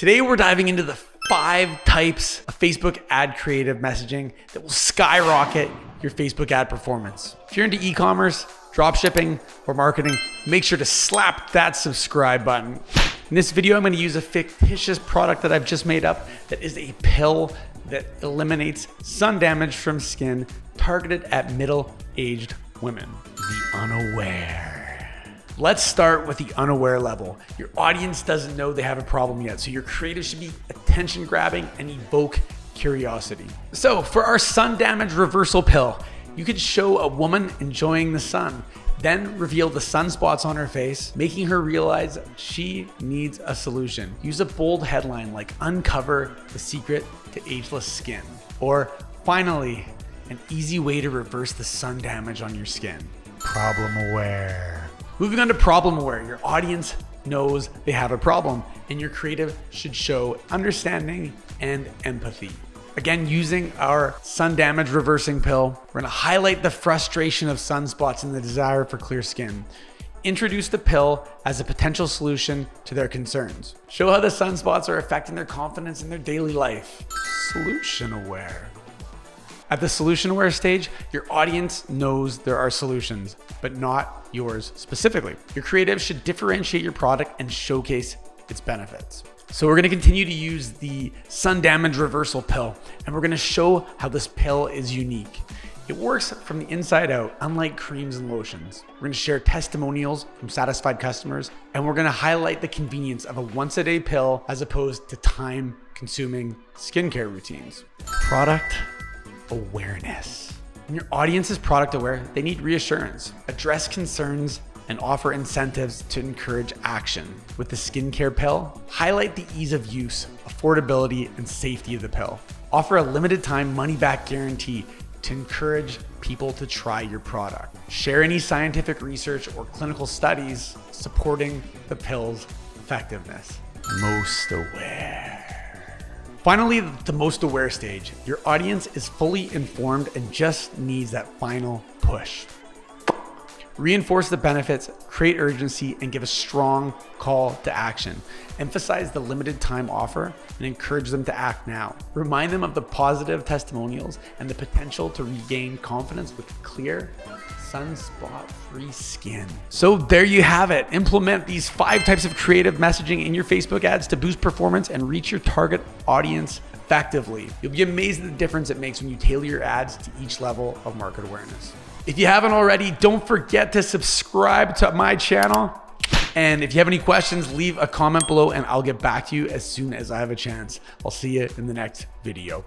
Today we're diving into the 5 types of Facebook ad creative messaging that will skyrocket your Facebook ad performance. If you're into e-commerce, dropshipping, or marketing, make sure to slap that subscribe button. In this video, I'm going to use a fictitious product that I've just made up that is a pill that eliminates sun damage from skin targeted at middle-aged women. The unaware. Let's start with the unaware level. Your audience doesn't know they have a problem yet, so your creative should be attention grabbing and evoke curiosity. So for our sun damage reversal pill, you could show a woman enjoying the sun, then reveal the sunspots on her face, making her realize she needs a solution. Use a bold headline like "Uncover the secret to ageless skin," or "Finally, an easy way to reverse the sun damage on your skin." Problem aware. Moving on to problem aware, your audience knows they have a problem and your creative should show understanding and empathy. Again, using our sun damage reversing pill, we're gonna highlight the frustration of sunspots and the desire for clear skin. Introduce the pill as a potential solution to their concerns. Show how the sunspots are affecting their confidence in their daily life. Solution aware. At the solution aware stage, your audience knows there are solutions, but not yours specifically. Your creative should differentiate your product and showcase its benefits. So we're gonna continue to use the sun damage reversal pill, and we're gonna show how this pill is unique. It works from the inside out, unlike creams and lotions. We're gonna share testimonials from satisfied customers, and we're gonna highlight the convenience of a once-a-day pill as opposed to time-consuming skincare routines. Product awareness. When your audience is product aware, they need reassurance, address concerns, and offer incentives to encourage action. With the skincare pill, highlight the ease of use, affordability, and safety of the pill. Offer a limited time money-back guarantee to encourage people to try your product. Share any scientific research or clinical studies supporting the pill's effectiveness. Most aware. Finally, the most aware stage. Your audience is fully informed and just needs that final push. Reinforce the benefits, create urgency, and give a strong call to action. Emphasize the limited time offer and encourage them to act now. Remind them of the positive testimonials and the potential to regain confidence with clear, sunspot-free skin. So there you have it. Implement these 5 types of creative messaging in your Facebook ads to boost performance and reach your target audience effectively. You'll be amazed at the difference it makes when you tailor your ads to each level of market awareness. If you haven't already, don't forget to subscribe to my channel. And if you have any questions, leave a comment below and I'll get back to you as soon as I have a chance. I'll see you in the next video.